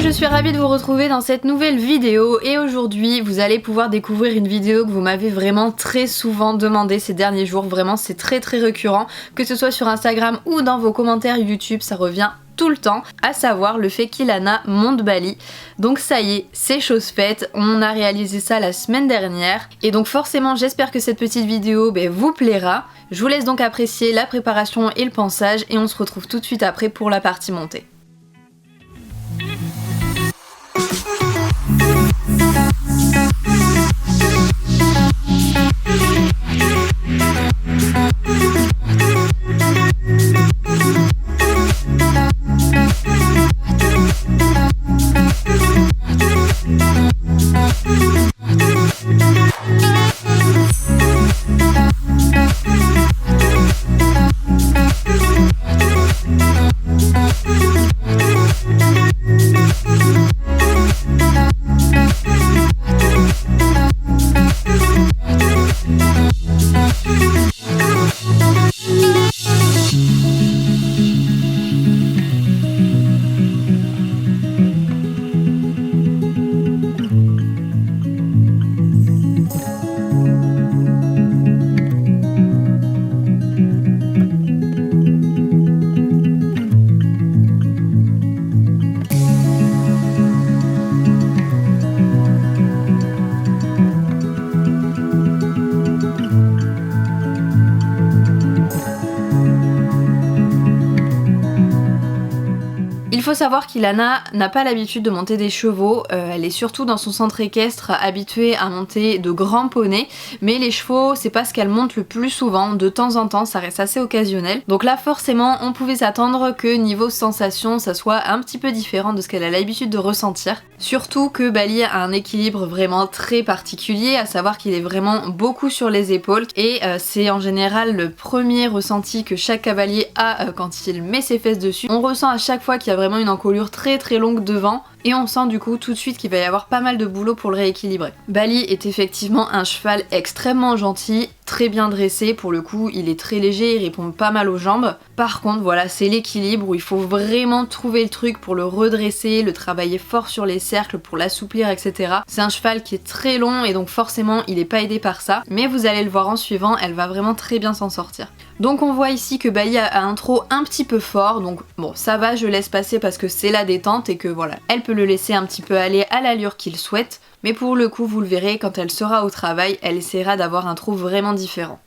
je suis ravie de vous retrouver dans cette nouvelle vidéo et aujourd'hui vous allez pouvoir découvrir une vidéo que vous m'avez vraiment très souvent demandé ces derniers jours. Vraiment c'est très récurrent, que ce soit sur Instagram ou dans vos commentaires YouTube, ça revient tout le temps, à savoir le fait qu'Ilana monte Bali. Donc ça y est, c'est chose faite, on a réalisé ça la semaine dernière et donc forcément j'espère que cette petite vidéo vous plaira. Je vous laisse donc apprécier la préparation et le pensage et on se retrouve tout de suite après pour la partie montée. Il faut savoir qu'Ilana n'a pas l'habitude de monter des chevaux, elle est surtout dans son centre équestre habituée à monter de grands poneys, mais les chevaux c'est pas ce qu'elle monte le plus souvent, de temps en temps ça reste assez occasionnel. Donc là forcément on pouvait s'attendre que niveau sensation ça soit un petit peu différent de ce qu'elle a l'habitude de ressentir. Surtout que Bali a un équilibre vraiment très particulier, à savoir qu'il est vraiment beaucoup sur les épaules et c'est en général le premier ressenti que chaque cavalier a quand il met ses fesses dessus. On ressent à chaque fois qu'il y a vraiment une encolure très longue devant et on sent du coup tout de suite qu'il va y avoir pas mal de boulot pour le rééquilibrer. Bali est effectivement un cheval extrêmement gentil, très bien dressé, pour le coup il est très léger, il répond pas mal aux jambes. Par contre voilà, c'est l'équilibre où il faut vraiment trouver le truc pour le redresser, le travailler fort sur les cercles pour l'assouplir, etc. C'est un cheval qui est très long et donc forcément il est pas aidé par ça, mais vous allez le voir en suivant, elle va vraiment très bien s'en sortir. Donc on voit ici que Bali a un trot un petit peu fort, donc bon ça va, je laisse passer parce que c'est la détente et que voilà, elle peut le laisser un petit peu aller à l'allure qu'il souhaite, mais pour le coup vous le verrez, quand elle sera au travail, elle essaiera d'avoir un trot vraiment différent.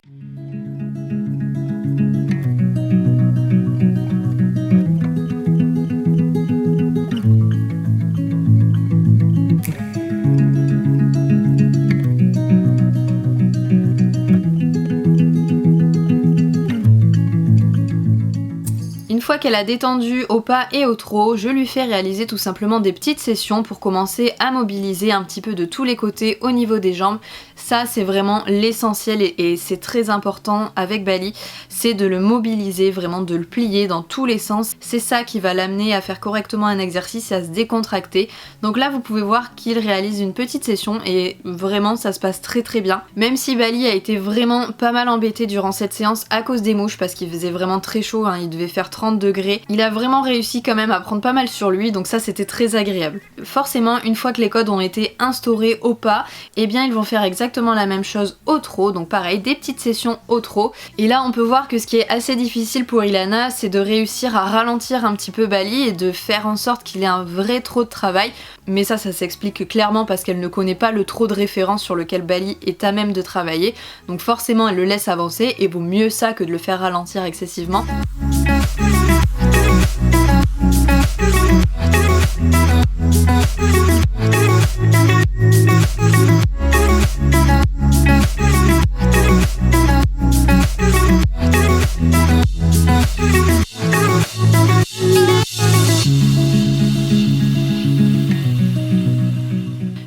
Une fois qu'elle a détendu au pas et au trot, je lui fais réaliser tout simplement des petites sessions pour commencer à mobiliser un petit peu de tous les côtés au niveau des jambes. Ça c'est vraiment l'essentiel et c'est très important avec Bali, c'est de le mobiliser, vraiment de le plier dans tous les sens. C'est ça qui va l'amener à faire correctement un exercice et à se décontracter. Donc là vous pouvez voir qu'il réalise une petite session et vraiment ça se passe très bien. Même si Bali a été vraiment pas mal embêté durant cette séance à cause des mouches parce qu'il faisait vraiment très chaud, il devait faire 30 degrés. Il a vraiment réussi quand même à prendre pas mal sur lui, donc ça c'était très agréable. Forcément une fois que les codes ont été instaurés au pas, eh bien ils vont faire exactement la même chose au trot, donc pareil des petites sessions au trot. Et là on peut voir que ce qui est assez difficile pour Ilana c'est de réussir à ralentir un petit peu Bali et de faire en sorte qu'il ait un vrai trot de travail, mais ça s'explique clairement parce qu'elle ne connaît pas le trot de référence sur lequel Bali est à même de travailler, donc forcément elle le laisse avancer et vaut mieux ça que de le faire ralentir excessivement.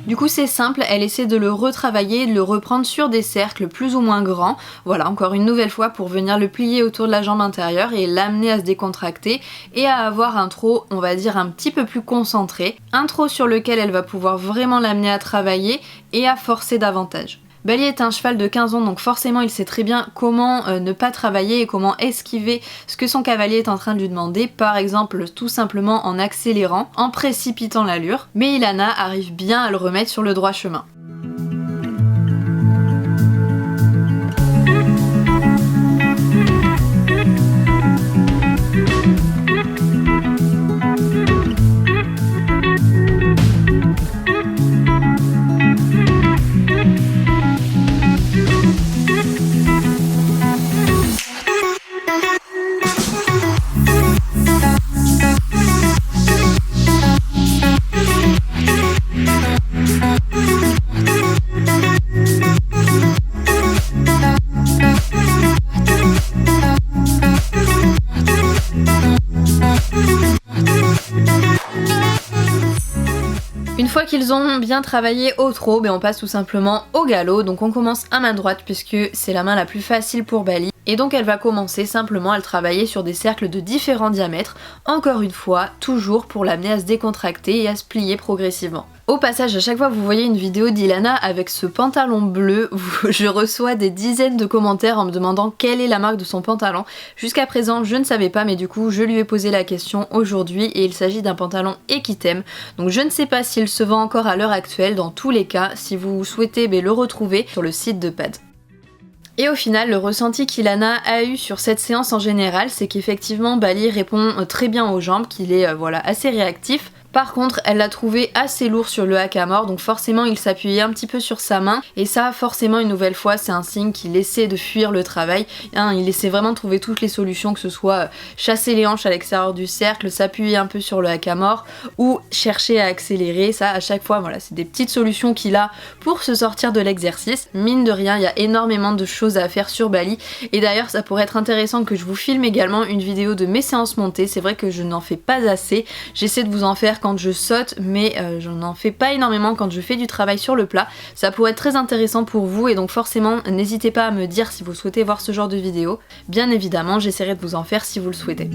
Du coup c'est simple, elle essaie de le retravailler, de le reprendre sur des cercles plus ou moins grands, voilà encore une nouvelle fois pour venir le plier autour de la jambe intérieure et l'amener à se décontracter et à avoir un trot on va dire un petit peu plus concentré, un trot sur lequel elle va pouvoir vraiment l'amener à travailler et à forcer davantage. Bali est un cheval de 15 ans, donc forcément il sait très bien comment ne pas travailler et comment esquiver ce que son cavalier est en train de lui demander, par exemple tout simplement en accélérant, en précipitant l'allure, mais Ilana arrive bien à le remettre sur le droit chemin. Une fois qu'ils ont bien travaillé au trot, on passe tout simplement au galop. Donc on commence à main droite puisque c'est la main la plus facile pour Bali. Et donc elle va commencer simplement à le travailler sur des cercles de différents diamètres, encore une fois, toujours pour l'amener à se décontracter et à se plier progressivement. Au passage, à chaque fois que vous voyez une vidéo d'Ilana avec ce pantalon bleu, je reçois des dizaines de commentaires en me demandant quelle est la marque de son pantalon. Jusqu'à présent, je ne savais pas, mais du coup, je lui ai posé la question aujourd'hui et il s'agit d'un pantalon Equitem. Donc je ne sais pas s'il se vend encore à l'heure actuelle. Dans tous les cas, si vous souhaitez le retrouver sur le site de Pad. Et au final, le ressenti qu'Ilana a eu sur cette séance en général, c'est qu'effectivement Bali répond très bien aux jambes, qu'il est assez réactif. Par contre, elle l'a trouvé assez lourd sur le haka-mort, donc forcément il s'appuyait un petit peu sur sa main, et ça forcément une nouvelle fois c'est un signe qu'il essaie de fuir le travail, il essaie vraiment de trouver toutes les solutions, que ce soit chasser les hanches à l'extérieur du cercle, s'appuyer un peu sur le haka-mort, ou chercher à accélérer. Ça à chaque fois c'est des petites solutions qu'il a pour se sortir de l'exercice. Mine de rien, il y a énormément de choses à faire sur Bali, et d'ailleurs ça pourrait être intéressant que je vous filme également une vidéo de mes séances montées. C'est vrai que je n'en fais pas assez, j'essaie de vous en faire quand je saute, mais je n'en fais pas énormément quand je fais du travail sur le plat. Ça pourrait être très intéressant pour vous, et donc forcément n'hésitez pas à me dire si vous souhaitez voir ce genre de vidéo. Bien évidemment, j'essaierai de vous en faire si vous le souhaitez.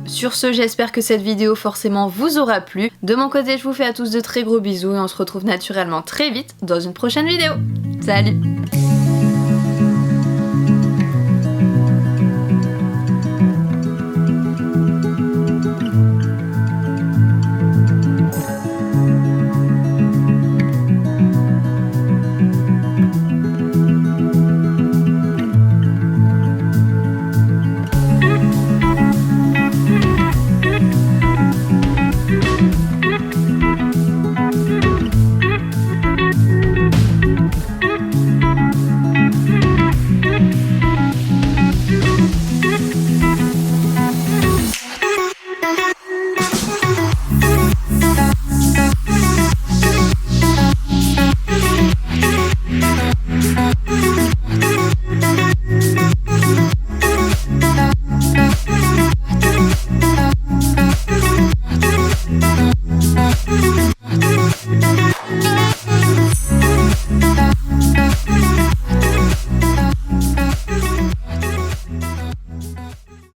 Sur ce, j'espère que cette vidéo forcément vous aura plu. De mon côté, je vous fais à tous de très gros bisous et on se retrouve naturellement très vite dans une prochaine vidéo. Salut!